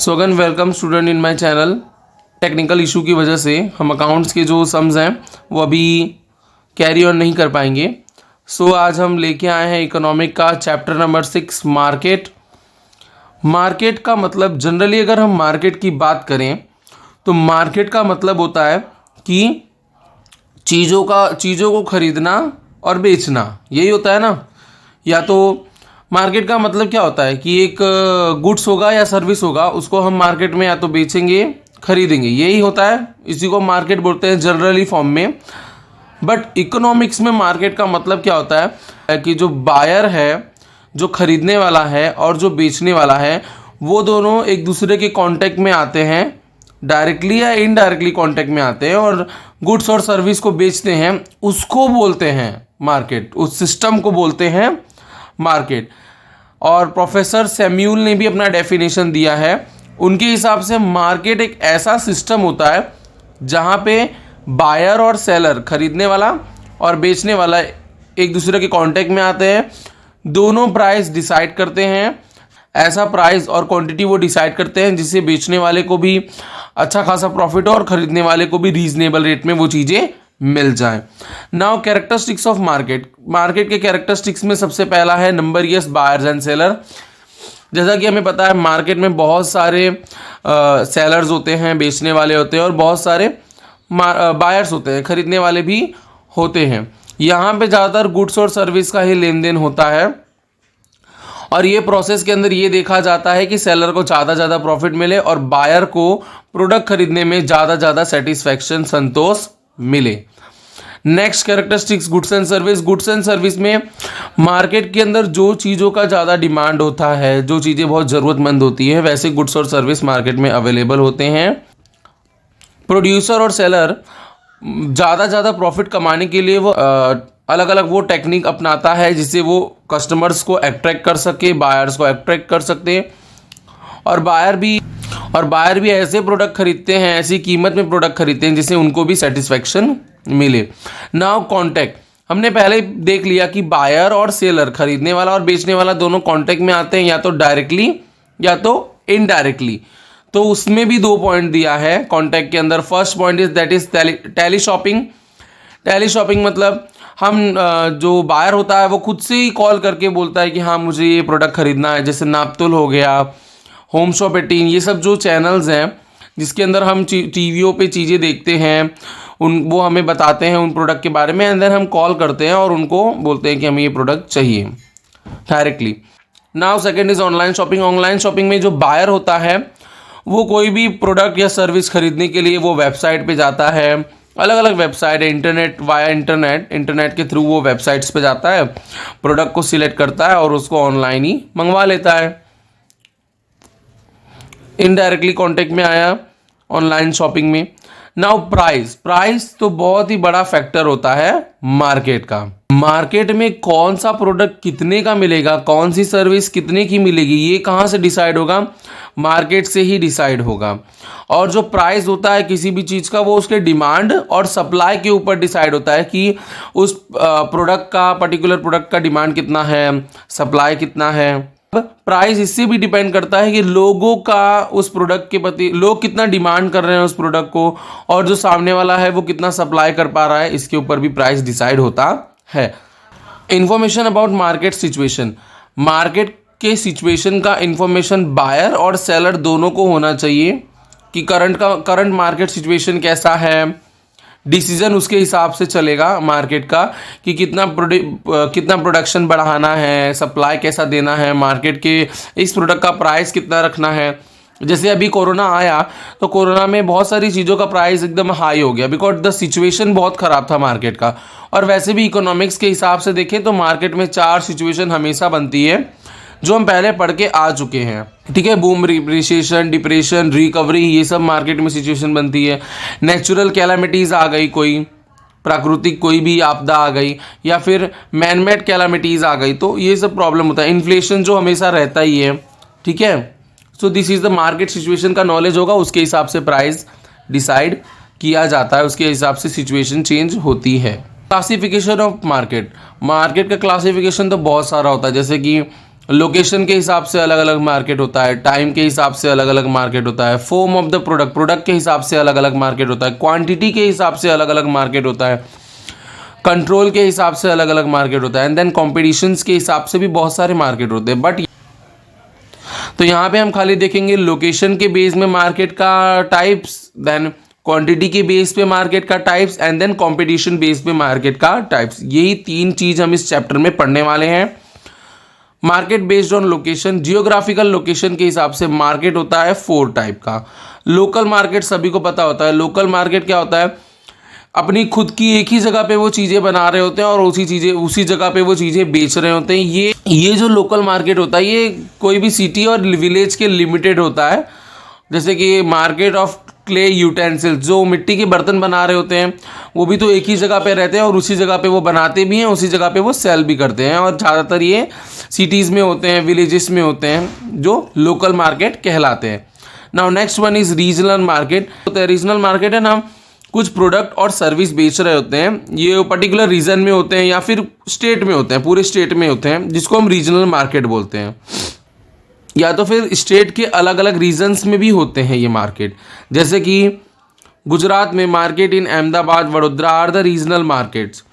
So again welcome student in my channel. Technical issue की वजह से हम अकाउंट्स के जो सम्स हैं वो अभी कैरी ऑन नहीं कर पाएंगे। सो आज हम लेके आए हैं इकोनॉमिक का चैप्टर नंबर 6 मार्केट। मार्केट का मतलब जनरली अगर हम मार्केट की बात करें तो मार्केट का मतलब होता है कि चीज़ों को खरीदना और बेचना, यही होता है ना। या तो मार्केट का मतलब क्या होता है कि एक गुड्स होगा या सर्विस होगा, उसको हम मार्केट में या तो बेचेंगे खरीदेंगे, यही होता है। इसी को मार्केट बोलते हैं जनरली फॉर्म में। बट इकोनॉमिक्स में मार्केट का मतलब क्या होता है कि जो बायर है, जो खरीदने वाला है और जो बेचने वाला है, वो दोनों एक दूसरे के कांटेक्ट में आते हैं, डायरेक्टली या इनडायरेक्टली कांटेक्ट में आते हैं और गुड्स और सर्विस को बेचते हैं। उसको बोलते हैं मार्केट, उस सिस्टम को बोलते हैं मार्केट। और प्रोफेसर सैम्यूल ने भी अपना डेफिनेशन दिया है। उनके हिसाब से मार्केट एक ऐसा सिस्टम होता है जहाँ पे बायर और सेलर, खरीदने वाला और बेचने वाला एक दूसरे के कांटेक्ट में आते हैं, दोनों प्राइस डिसाइड करते हैं। ऐसा प्राइस और क्वांटिटी वो डिसाइड करते हैं जिससे बेचने वाले को भी अच्छा खासा प्रॉफिट हो और खरीदने वाले को भी रीजनेबल रेट में वो चीज़ें मिल जाए। Now characteristics of market. Market के कैरेक्टरिस्टिक्स में सबसे पहला है number yes buyers and seller. जैसा कि हमें पता है मार्केट में बहुत सारे सेलर्स होते हैं, बेचने वाले होते हैं, और बहुत सारे बायर्स होते हैं, खरीदने वाले भी होते हैं। यहाँ पे ज़्यादातर गुड्स और सर्विस का ही लेन देन होता है और ये प्रोसेस के अंदर ये देखा जाता है कि सेलर को ज़्यादा प्रॉफिट मिले और बायर को प्रोडक्ट खरीदने में ज़्यादा सेटिस्फैक्शन, संतोष मिले। Next characteristics goods and service. Goods and service में मार्केट के अंदर जो चीज़ों का ज़्यादा डिमांड होता है, जो चीज़ें बहुत ज़रूरतमंद होती है, वैसे गुड्स और सर्विस मार्केट में अवेलेबल होते हैं। प्रोड्यूसर और सेलर ज़्यादा प्रॉफिट कमाने के लिए वो अलग अलग वो टेक्निक अपनाता है जिससे वो कस्टमर्स को अट्रैक्ट कर सके, बायर्स को अट्रैक्ट कर सकते हैं। और बायर भी ऐसे प्रोडक्ट खरीदते हैं, ऐसी कीमत में प्रोडक्ट खरीदते हैं जिससे उनको भी सेटिस्फैक्शन मिले। Now contact. हमने पहले देख लिया कि बायर और सेलर, खरीदने वाला और बेचने वाला, दोनों कॉन्टैक्ट में आते हैं या तो डायरेक्टली या तो इनडायरेक्टली। तो उसमें भी 2 पॉइंट दिया है कॉन्टैक्ट के अंदर। First point is that is tally shopping. Tally shopping मतलब हम जो बायर होता है वो खुद से ही कॉल करके बोलता है कि हाँ मुझे ये प्रोडक्ट खरीदना है। जैसे नापतुल हो गया, होम शॉप 18, ये सब जो चैनल्स हैं जिसके अंदर हम टीवीओं पे चीज़ें देखते हैं, वो हमें बताते हैं उन प्रोडक्ट के बारे में, एंड देन हम कॉल करते हैं और उनको बोलते हैं कि हमें ये प्रोडक्ट चाहिए directly. Now second is online shopping. Online shopping में जो बायर होता है वो कोई भी प्रोडक्ट या सर्विस खरीदने के लिए वो वेबसाइट पे जाता है। अलग अलग वेबसाइट है, इंटरनेट के थ्रू वो वेबसाइट्स पे जाता है, प्रोडक्ट को सिलेक्ट करता है और उसको ऑनलाइन ही मंगवा लेता है। इनडायरेक्टली कांटेक्ट में आया ऑनलाइन शॉपिंग में। नाउ प्राइस तो बहुत ही बड़ा फैक्टर होता है मार्केट का। मार्केट में कौन सा प्रोडक्ट कितने का मिलेगा, कौन सी सर्विस कितने की मिलेगी, ये कहाँ से डिसाइड होगा? मार्केट से ही डिसाइड होगा। और जो प्राइस होता है किसी भी चीज़ का, वो उसके डिमांड और सप्लाई के ऊपर डिसाइड होता है कि उस प्रोडक्ट का, पर्टिकुलर प्रोडक्ट का डिमांड कितना है, सप्लाई कितना है। प्राइस इससे भी डिपेंड करता है कि लोगों का उस प्रोडक्ट के प्रति, लोग कितना डिमांड कर रहे हैं उस प्रोडक्ट को, और जो सामने वाला है वो कितना सप्लाई कर पा रहा है, इसके ऊपर भी प्राइस डिसाइड होता है। Information about market situation. Market के सिचुएशन का इंफॉर्मेशन बायर और सेलर दोनों को होना चाहिए कि करंट मार्केट सिचुएशन कैसा है। डिसीजन उसके हिसाब से चलेगा मार्केट का कि कितना प्रोडक्शन बढ़ाना है, सप्लाई कैसा देना है, मार्केट के इस प्रोडक्ट का प्राइस कितना रखना है। जैसे अभी कोरोना आया तो कोरोना में बहुत सारी चीज़ों का प्राइस एकदम हाई हो गया बिकॉज द सिचुएशन बहुत ख़राब था मार्केट का। और वैसे भी इकोनॉमिक्स के हिसाब से देखें तो मार्केट में 4 सिचुएशन हमेशा बनती है जो हम पहले पढ़ के आ चुके हैं, ठीक है। बूम, रिसेशन, डिप्रेशन, रिकवरी, ये सब मार्केट में सिचुएशन बनती है। नेचुरल कैलामिटीज़ आ गई, कोई प्राकृतिक कोई भी आपदा आ गई, या फिर मैनमेड कैलामिटीज़ आ गई, तो ये सब प्रॉब्लम होता है। इन्फ्लेशन जो हमेशा रहता ही है, ठीक है। So this is the market situation का नॉलेज होगा, उसके हिसाब से प्राइस डिसाइड किया जाता है, उसके हिसाब से सिचुएशन चेंज होती है। Classification of market. मार्केट का क्लासिफिकेशन तो बहुत सारा होता है, जैसे कि लोकेशन के हिसाब से अलग अलग मार्केट होता है, टाइम के हिसाब से अलग अलग मार्केट होता है, form of the product, product के हिसाब से अलग अलग मार्केट होता है, क्वांटिटी के हिसाब से अलग अलग मार्केट होता है, कंट्रोल के हिसाब से अलग अलग मार्केट होता है, एंड देन कॉम्पिटिशन्स के हिसाब से भी बहुत सारे मार्केट होते हैं। बट तो यहाँ पे हम खाली देखेंगे लोकेशन के बेस में मार्केट का टाइप्स, देन क्वांटिटी के बेस पे मार्केट का types, and then competition base पे मार्केट का टाइप्स। यही 3 चीज हम इस चैप्टर में पढ़ने वाले हैं। Market based on location, geographical location के हिसाब से मार्केट होता है 4 टाइप का। लोकल मार्केट सभी को पता होता है। लोकल मार्केट क्या होता है, अपनी खुद की एक ही जगह पे वो चीज़ें बना रहे होते हैं और उसी जगह पे वो चीज़ें बेच रहे होते हैं। ये जो लोकल मार्केट होता है ये कोई भी सिटी और विलेज के लिमिटेड होता है। जैसे कि मार्केट ऑफ क्ले यूटेंसिल्स, जो मिट्टी के बर्तन बना रहे होते हैं वो भी तो एक ही जगह पे रहते हैं और उसी जगह पे वो बनाते भी हैं, उसी जगह पे वो सेल भी करते हैं, और ज़्यादातर ये सिटीज़ में होते हैं, विलेजेस में होते हैं, जो लोकल मार्केट कहलाते हैं। Now next one is regional market. Regional market है ना, कुछ प्रोडक्ट और सर्विस बेच रहे होते हैं, ये पर्टिकुलर रीजन में होते हैं या फिर स्टेट में होते हैं, पूरे स्टेट में होते हैं, जिसको हम रीजनल मार्केट बोलते हैं। या तो फिर स्टेट के अलग अलग रीजन्स में भी होते हैं ये मार्केट। जैसे कि गुजरात में market in Ahmedabad, Vadodara are the regional markets.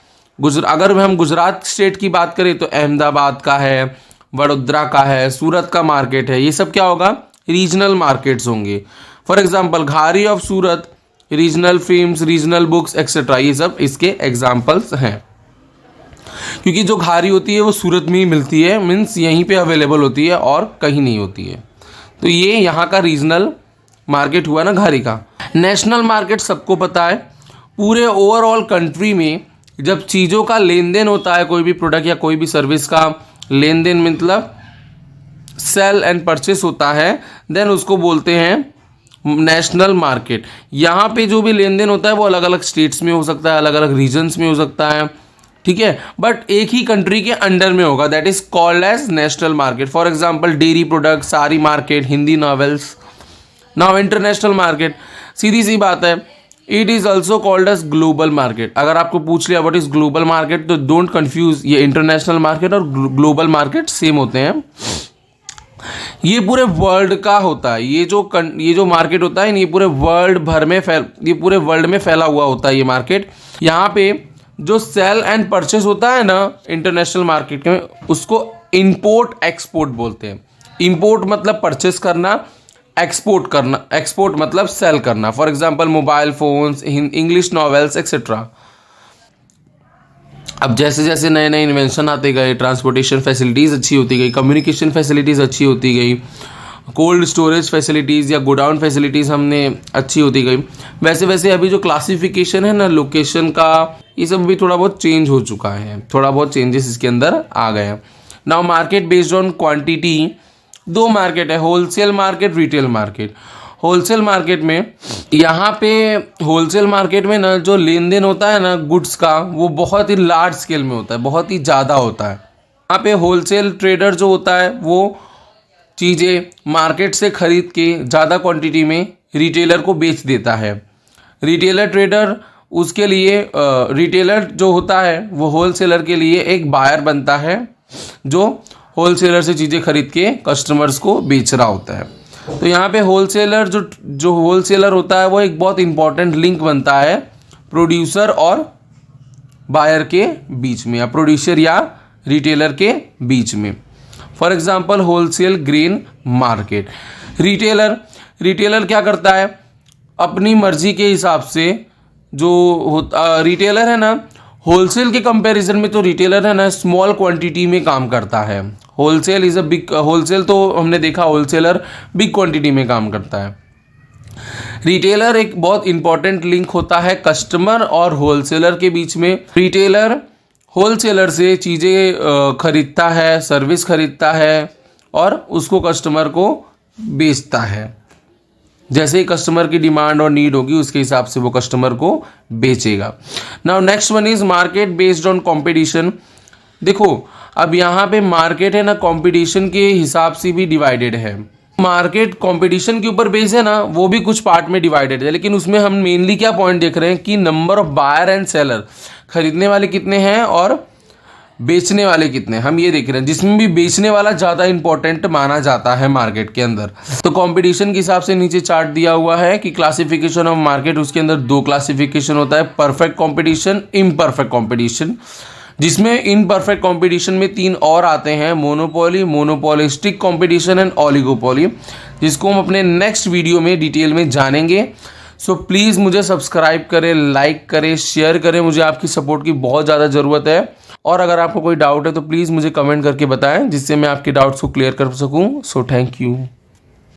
अगर हम गुजरात स्टेट की बात करें तो अहमदाबाद का है, वडोदरा का है, सूरत का मार्केट है, ये सब क्या होगा, रीजनल मार्केट्स होंगे। फॉर एग्जाम्पल घारी of Surat, regional films, regional books etcetera, ये सब इसके एग्जाम्पल्स हैं। क्योंकि जो घारी होती है वो सूरत में ही मिलती है, मीन्स यहीं पे अवेलेबल होती है और कहीं नहीं होती है। तो ये यहाँ का रीजनल मार्केट हुआ ना घारी का। नेशनल मार्केट सबको पता है, पूरे ओवरऑल कंट्री में जब चीज़ों का लेन देन होता है, कोई भी प्रोडक्ट या कोई भी सर्विस का लेन देन मतलब सेल एंड परचेस होता है, देन उसको बोलते हैं नेशनल मार्केट। यहाँ पे जो भी लेन देन होता है वो अलग अलग स्टेट्स में हो सकता है, अलग अलग रीजन्स में हो सकता है, ठीक है, बट एक ही कंट्री के अंडर में होगा, that is called as national market. For example dairy product, sari market, Hindi novels. Now international market, सीधी सी बात है, it is also called as global market. अगर आपको पूछ लिया व्हाट इज ग्लोबल मार्केट तो डोंट कंफ्यूज, ये इंटरनेशनल मार्केट और ग्लोबल मार्केट सेम होते हैं। ये पूरे वर्ल्ड का होता है, ये जो मार्केट होता है ये पूरे वर्ल्ड में फैला हुआ होता है ये मार्केट। यहाँ पे जो सेल एंड परचेस होता है ना इंटरनेशनल मार्केट में, उसको इंपोर्ट एक्सपोर्ट बोलते हैं। इंपोर्ट मतलब परचेस करना, एक्सपोर्ट मतलब सेल करना। For example mobile phones, English novels etcetera. अब जैसे जैसे नए नए इन्वेंशन आते गए, ट्रांसपोर्टेशन फैसिलिटीज़ अच्छी होती गई, कम्युनिकेशन फैसिलिटीज़ अच्छी होती गई, कोल्ड स्टोरेज फैसिलिटीज़ या गोडाउन फैसिलिटीज़ हमने अच्छी होती गई, वैसे वैसे अभी जो क्लासिफिकेशन है ना लोकेशन का, ये सब भी थोड़ा बहुत चेंज हो चुका है, थोड़ा बहुत चेंजेस इसके अंदर आ गए हैं। Now market based on quantity, 2 market है, wholesale market, retail market. Wholesale market में, यहाँ पे होलसेल मार्केट में ना जो लेन देन होता है ना गुड्स का, वो बहुत ही लार्ज स्केल में होता है, बहुत ही ज़्यादा होता है। यहाँ पे होलसेल ट्रेडर जो होता है वो चीज़ें मार्केट से खरीद के ज़्यादा क्वांटिटी में रिटेलर को बेच देता है। रिटेलर ट्रेडर उसके लिए रिटेलर जो होता है वो होलसेलर के लिए एक बायर बनता है, जो होलसेलर से चीज़ें खरीद के कस्टमर्स को बेच रहा होता है। तो यहाँ पे होलसेलर जो होलसेलर होता है वो एक बहुत इंपॉर्टेंट लिंक बनता है प्रोड्यूसर और बायर के बीच में, या प्रोड्यूसर या रिटेलर के बीच में। For example wholesale grain market. Retailer क्या करता है, अपनी मर्जी के हिसाब से जो रिटेलर है ना, होलसेल के कंपैरिजन में तो रिटेलर है ना स्मॉल क्वांटिटी में काम करता है। होलसेल तो हमने देखा होलसेलर बिग क्वांटिटी में काम करता है। रिटेलर एक बहुत इंपॉर्टेंट लिंक होता है कस्टमर और होलसेलर के बीच में। रिटेलर होलसेलर से चीज़ें खरीदता है, सर्विस खरीदता है और उसको कस्टमर को बेचता है। जैसे ही कस्टमर की डिमांड और नीड होगी उसके हिसाब से वो कस्टमर को बेचेगा। Now next one is market based on competition. देखो अब यहाँ पे मार्केट है ना कंपटीशन के हिसाब से भी डिवाइडेड है। मार्केट कंपटीशन के ऊपर बेस है ना, वो भी कुछ पार्ट में डिवाइडेड है, लेकिन उसमें हम मेनली क्या पॉइंट देख रहे हैं कि number of buyer and seller, खरीदने वाले कितने हैं और बेचने वाले कितने, हम ये देख रहे हैं, जिसमें भी बेचने वाला ज़्यादा इंपॉर्टेंट माना जाता है मार्केट के अंदर। तो कंपटीशन के हिसाब से नीचे चार्ट दिया हुआ है कि क्लासिफिकेशन ऑफ मार्केट, उसके अंदर 2 क्लासिफिकेशन होता है, परफेक्ट कंपटीशन, इम्परफेक्ट कंपटीशन, जिसमें इनपरफेक्ट कंपटीशन में 3 और आते हैं, monopoly, monopolistic competition and oligopoly, जिसको हम अपने नेक्स्ट वीडियो में डिटेल में जानेंगे। सो प्लीज़ मुझे सब्सक्राइब करें, लाइक करें, शेयर करें, मुझे आपकी सपोर्ट की बहुत ज़्यादा ज़रूरत है। और अगर आपको कोई डाउट है तो प्लीज़ मुझे कमेंट करके बताएं, जिससे मैं आपके डाउट्स को क्लियर कर सकूं। So thank you.